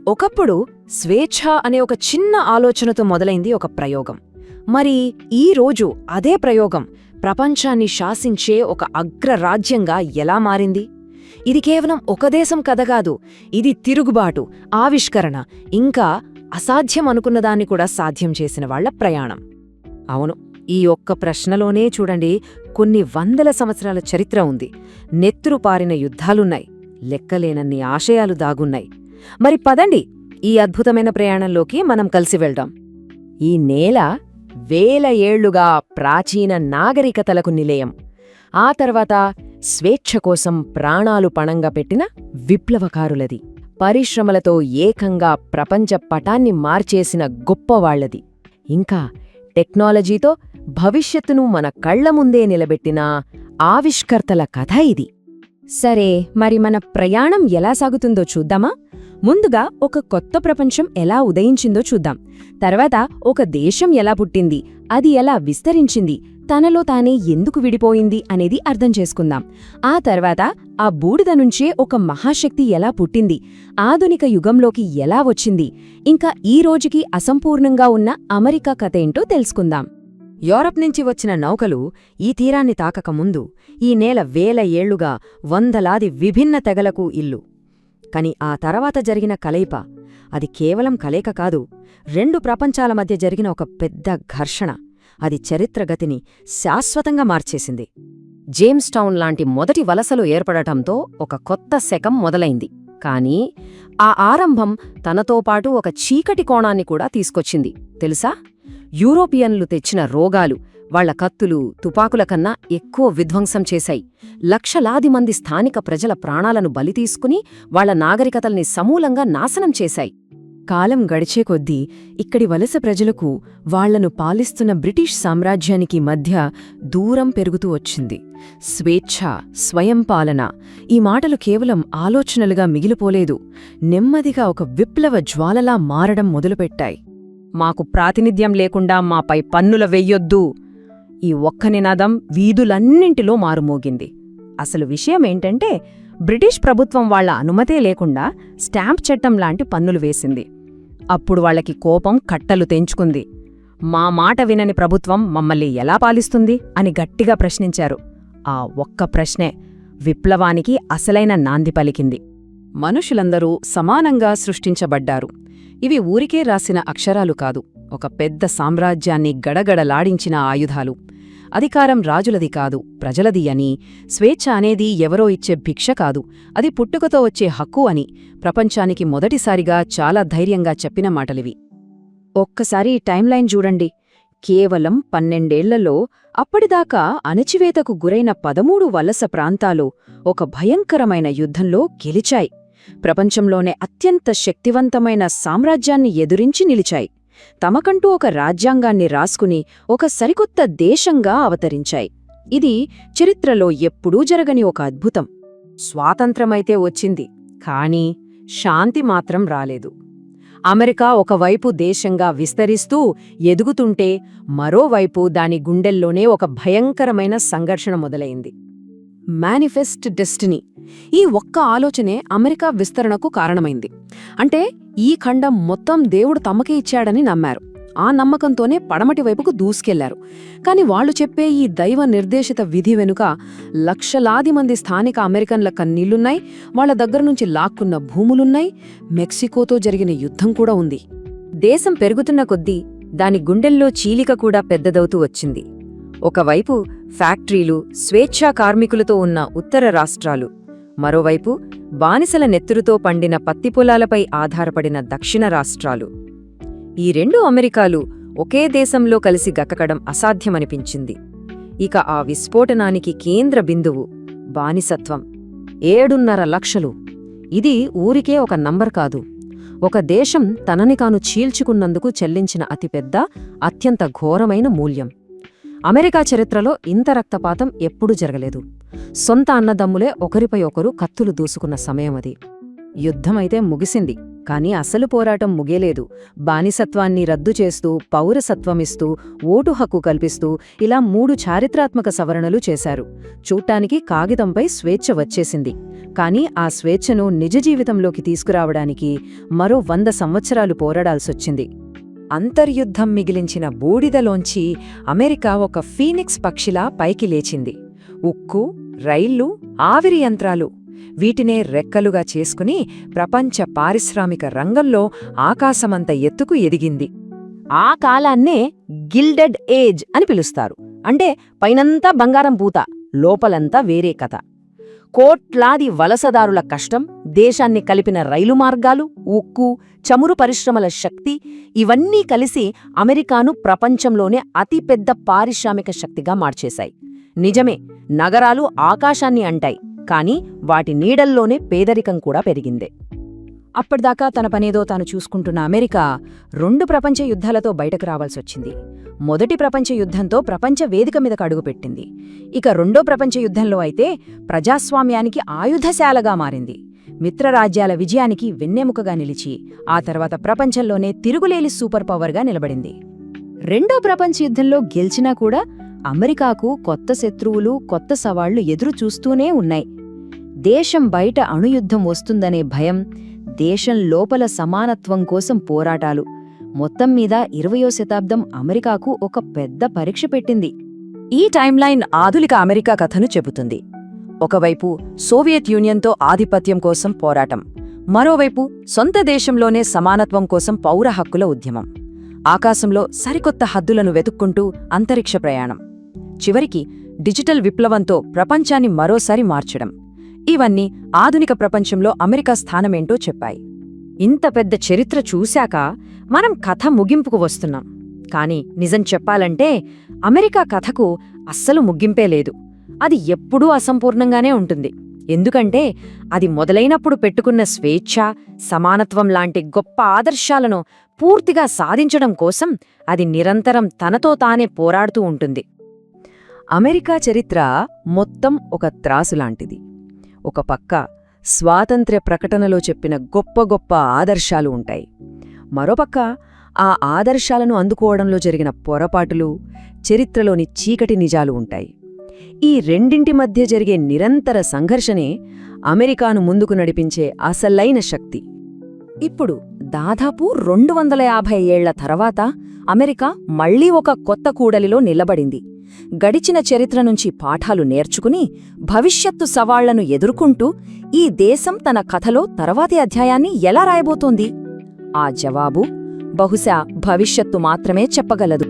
ఒకప్పుడు స్వేచ్ఛ అనే ఒక చిన్న ఆలోచనతో మొదలైంది ఒక ప్రయోగం. మరి ఈ రోజు అదే ప్రయోగం ప్రపంచాన్ని శాసించే ఒక అగ్రరాజ్యంగా ఎలా మారింది? ఇది కేవలం ఒక దేశం కథ కాదు, ఇది తిరుగుబాటు, ఆవిష్కరణ, ఇంకా అసాధ్యం అనుకున్నదాన్ని కూడా సాధ్యం చేసిన వాళ్ల ప్రయాణం. అవును, ఈ ఒక్క ప్రశ్నలోనే చూడండి, కొన్ని వందల సంవత్సరాల చరిత్ర ఉంది. నెత్తురుపారిన యుద్ధాలున్నాయి, లెక్కలేనన్ని ఆశయాలు దాగున్నాయి. మరి పదండి, ఈ అద్భుతమైన ప్రయాణంలోకి మనం కలిసి వెళ్దాం. ఈ నేల వేల ఏళ్లుగా ప్రాచీన నాగరికతలకు నిలయం. ఆ తర్వాత స్వేచ్ఛ కోసం ప్రాణాలు పణంగా పెట్టిన విప్లవకారులది. పరిశ్రమలతో ఏకంగా ప్రపంచ పటాన్ని మార్చేసిన గొప్పవాళ్లది. ఇంకా టెక్నాలజీతో భవిష్యత్తును మన కళ్ల ముందే నిలబెట్టిన ఆవిష్కర్తల కథ ఇది. సరే, మరి మన ప్రయాణం ఎలా సాగుతుందో చూద్దామా? ముందుగా ఒక కొత్త ప్రపంచం ఎలా ఉదయించిందో చూద్దాం. తర్వాత ఒక దేశం ఎలా పుట్టింది, అది ఎలా విస్తరించింది, తనలో తానే ఎందుకు విడిపోయింది అనేది అర్థం చేసుకుందాం. ఆ తర్వాత ఆ బూడిద నుంచే ఒక మహాశక్తి ఎలా పుట్టింది, ఆధునిక యుగంలోకి ఎలా వచ్చింది, ఇంకా ఈ రోజుకి అసంపూర్ణంగా ఉన్న అమెరికా కథ ఏంటో తెలుసుకుందాం. యూరప్ నుంచి వచ్చిన నౌకలు ఈ తీరాన్ని తాకకముందు ఈ నేల వేల ఏళ్లుగా వందలాది విభిన్న తెగలకు ఇల్లు. కాని ఆ తర్వాత జరిగిన కలయిక, అది కేవలం కలయిక కాదు, రెండు ప్రపంచాల మధ్య జరిగిన ఒక పెద్ద ఘర్షణ. అది చరిత్రగతిని శాశ్వతంగా మార్చేసింది. జేమ్స్ టౌన్ లాంటి మొదటి వలసలు ఏర్పడటంతో ఒక కొత్త శకం మొదలైంది. కానీ ఆ ఆరంభం తనతో పాటు ఒక చీకటి కోణాన్ని కూడా తీసుకొచ్చింది. తెలుసా? యూరోపియన్లు తెచ్చిన రోగాలు వాళ్ల కత్తులు, తుపాకుల కన్నా ఎక్కువ విధ్వంసం చేశాయి. లక్షలాది మంది స్థానిక ప్రజల ప్రాణాలను బలి తీసుకుని వాళ్ల నాగరికతల్ని సమూలంగా నాశనం చేశాయి. కాలం గడిచే కొద్దీ ఇక్కడి వలస ప్రజలకు వాళ్లను పాలిస్తున్న బ్రిటిష్ సామ్రాజ్యానికి మధ్య దూరం పెరుగుతూ వచ్చింది. స్వేచ్ఛ, స్వయంపాలన, ఈ మాటలు కేవలం ఆలోచనలుగా మిగిలిపోలేదు, నెమ్మదిగా ఒక విప్లవ జ్వాలలా మారడం మొదలుపెట్టాయి. మాకు ప్రాతినిధ్యం లేకుండా మాపై పన్నుల వెయ్యొద్దు, ఈ ఒక్క నినాదం వీధులన్నింటిలో మారుమోగింది. అసలు విషయమేంటంటే, బ్రిటిష్ ప్రభుత్వం వాళ్ల అనుమతే లేకుండా స్టాంప్ చట్టం లాంటి పన్నులు వేసింది. అప్పుడు వాళ్లకి కోపం కట్టలు తెంచుకుంది. మా మాట వినని ప్రభుత్వం మమ్మల్ని ఎలా పాలిస్తుంది అని గట్టిగా ప్రశ్నించారు. ఆ ఒక్క ప్రశ్నే విప్లవానికి అసలైన నాంది పలికింది. మనుషులందరూ సమానంగా సృష్టించబడ్డారు. ఇవి ఊరికే రాసిన అక్షరాలు కాదు, ఒక పెద్ద సామ్రాజ్యాన్ని గడగడలాడించిన ఆయుధాలు. అధికారం రాజులది కాదు, ప్రజలది అని, స్వేచ్ఛ అనేది ఎవరో ఇచ్చే భిక్ష కాదు, అది పుట్టుకతో వచ్చే హక్కు అని ప్రపంచానికి మొదటిసారిగా చాలా ధైర్యంగా చెప్పిన మాటలివి. ఒక్కసారి ఈ టైంలైన్ చూడండి. కేవలం 12 ఏళ్లలో అప్పటిదాకా అణచివేతకు గురైన 13 వలస ప్రాంతాలు ఒక భయంకరమైన యుద్ధంలో గెలిచాయి. ప్రపంచంలోనే అత్యంత శక్తివంతమైన సామ్రాజ్యాన్ని ఎదురించి నిలిచాయి. తమకంటూ ఒక రాజ్యాంగాన్ని రాసుకుని ఒక సరికొత్త దేశంగా అవతరించాయి. ఇది చరిత్రలో ఎప్పుడూ జరగని ఒక అద్భుతం. స్వాతంత్రమైతే వచ్చింది, కానీ శాంతి మాత్రం రాలేదు. అమెరికా ఒకవైపు దేశంగా విస్తరిస్తూ ఎదుగుతుంటే, మరోవైపు దాని గుండెల్లోనే ఒక భయంకరమైన సంఘర్షణ మొదలైంది. మేనిఫెస్ట్ డెస్టినీ, ఈ ఒక్క ఆలోచనే అమెరికా విస్తరణకు కారణమైంది. అంటే ఈ ఖండం మొత్తం దేవుడు తమకే ఇచ్చాడని నమ్మారు. ఆ నమ్మకంతోనే పడమటి వైపుకు దూసుకెళ్లారు. కాని వాళ్లు చెప్పే ఈ దైవ నిర్దేశిత విధి వెనుక లక్షలాది మంది స్థానిక అమెరికన్ల కన్నీళ్లున్నాయి, వాళ్ల దగ్గరనుంచి లాక్కున్న భూములున్నాయి, మెక్సికోతో జరిగిన యుద్ధం కూడా ఉంది. దేశం పెరుగుతున్న కొద్దీ దాని గుండెల్లో చీలిక కూడా పెద్దదవుతూ వచ్చింది. ఒకవైపు ఫ్యాక్టరీలు, స్వేచ్ఛా కార్మికులతో ఉన్న ఉత్తర రాష్ట్రాలు, మరోవైపు బానిసల నెత్తురుతో పండిన పత్తిపొలాలపై ఆధారపడిన దక్షిణ రాష్ట్రాలు. ఈ రెండు అమెరికాలు ఒకే దేశంలో కలిసి గక్కడం అసాధ్యమనిపించింది. ఇక ఆ విస్ఫోటనానికి కేంద్ర బిందువు బానిసత్వం. 7.5 లక్షలు. ఇది ఊరికే ఒక నంబర్ కాదు, ఒక దేశం తనని తాను చీల్చుకున్నందుకు చెల్లించిన అతిపెద్ద, అత్యంత ఘోరమైన మూల్యం. అమెరికా చరిత్రలో ఇంత రక్తపాతం ఎప్పుడూ జరగలేదు. సొంత అన్నదమ్ములే ఒకరిపై ఒకరు కత్తులు దూసుకున్న సమయమది. యుద్ధమైతే ముగిసింది, కాని అసలు పోరాటం ముగియలేదు. బానిసత్వాన్ని రద్దు చేస్తూ, పౌరసత్వమిస్తూ, ఓటు హక్కు కల్పిస్తూ ఇలా 3 చారిత్రాత్మక సవరణలు చేశారు. చూట్టానికి కాగితంపై స్వేచ్ఛ వచ్చేసింది. కాని ఆ స్వేచ్ఛను నిజ జీవితంలోకి తీసుకురావడానికి మరో 100 సంవత్సరాలు పోరాడాల్సొచ్చింది. అంతర్యుద్ధం మిగిలించిన బూడిదలోంచి అమెరికా ఒక ఫీనిక్స్ పక్షిలా పైకి లేచింది. ఉక్కు, రైళ్లు, ఆవిరి యంత్రాలు వీటినే రెక్కలుగా చేసుకుని ప్రపంచ పారిశ్రామిక రంగంలో ఆకాశమంత ఎత్తుకు ఎదిగింది. ఆ కాలాన్నే గిల్డెడ్ ఏజ్ అని పిలుస్తారు. అంటే పైనంతా బంగారం పూత, లోపలంతా వేరే కథ. కోట్లాది వలసదారుల కష్టం, దేశాన్ని కలిపిన రైలు మార్గాలు, ఉక్కు, చమురు పరిశ్రమల శక్తి ఇవన్నీ కలిసి అమెరికాను ప్రపంచంలోనే అతిపెద్ద పారిశ్రామిక శక్తిగా మార్చేశాయి. నిజమే, నగరాలు ఆకాశాన్ని అంటాయి, కాని వాటి నీడల్లోనే పేదరికం కూడా పెరిగిందే. అప్పటిదాకా తన పనేదో తాను చూసుకుంటున్న అమెరికా 2 ప్రపంచ యుద్ధాలతో బయటకు రావాల్సొచ్చింది. మొదటి ప్రపంచ యుద్ధంతో ప్రపంచ వేదిక మీదకు అడుగుపెట్టింది. ఇక 2వ ప్రపంచ యుద్ధంలో అయితే ప్రజాస్వామ్యానికి ఆయుధశాలగా మారింది. మిత్రరాజ్యాల విజయానికి వెన్నెముకగా నిలిచి ఆ తర్వాత ప్రపంచంలోనే తిరుగులేని సూపర్ పవర్గా నిలబడింది. 2వ ప్రపంచ యుద్ధంలో గెలిచినా కూడా అమెరికాకు కొత్త శత్రువులు, కొత్త సవాళ్లు ఎదురు చూస్తూనే ఉన్నాయి. దేశం బయట అణుయుద్ధం వస్తుందనే భయం, దేశం లోపల సమానత్వం కోసం పోరాటాలు, మొత్తం మీద 20వ శతాబ్దం అమెరికాకు ఒక పెద్ద పరీక్ష పెట్టింది. ఈ టైమ్లైన్ ఆధునిక అమెరికా కథను చెబుతుంది. ఒకవైపు సోవియట్ యూనియన్తో ఆధిపత్యం కోసం పోరాటం, మరోవైపు సొంత దేశంలోనే సమానత్వం కోసం పౌర హక్కుల ఉద్యమం, ఆకాశంలో సరికొత్త హద్దులను వెతుక్కుంటూ అంతరిక్ష ప్రయాణం, చివరికి డిజిటల్ విప్లవంతో ప్రపంచాన్ని మరోసారి మార్చడం. ఇవన్నీ ఆధునిక ప్రపంచంలో అమెరికా స్థానమేంటో చెప్పాయి. ఇంత పెద్ద చరిత్ర చూశాక మనం కథ ముగింపుకు వస్తున్నాం. కాని నిజం చెప్పాలంటే అమెరికా కథకు అస్సలు ముగింపే లేదు. అది ఎప్పుడూ అసంపూర్ణంగానే ఉంటుంది. ఎందుకంటే అది మొదలైనప్పుడు పెట్టుకున్న స్వేచ్ఛ, సమానత్వం లాంటి గొప్ప ఆదర్శాలను పూర్తిగా సాధించడం కోసం అది నిరంతరం తనతో తానే పోరాడుతూ ఉంటుంది. అమెరికా చరిత్ర మొత్తం ఒక త్రాసులాంటిది. ఒక పక్క స్వాతంత్ర్య ప్రకటనలో చెప్పిన గొప్ప గొప్ప ఆదర్శాలు ఉంటాయి. మరోపక్క ఆ ఆదర్శాలను అందుకోవడంలో జరిగిన పొరపాటులు, చరిత్రలోని చీకటి నిజాలు ఉంటాయి. ఈ రెండింటి మధ్య జరిగే నిరంతర సంఘర్షణే అమెరికాను ముందుకు నడిపించే అసలైన శక్తి. ఇప్పుడు దాదాపు 250 ఏళ్ల తర్వాత అమెరికా మళ్లీ ఒక కొత్త కూడలిలో నిలబడింది. గడిచిన చరిత్ర నుంచి పాఠాలు నేర్చుకుని భవిష్యత్తు సవాళ్లను ఎదుర్కొంటూ ఈ దేశం తన కథలో తర్వాతి అధ్యాయాన్ని ఎలా రాయబోతోంది? ఆ జవాబు బహుశా భవిష్యత్తు మాత్రమే చెప్పగలదు.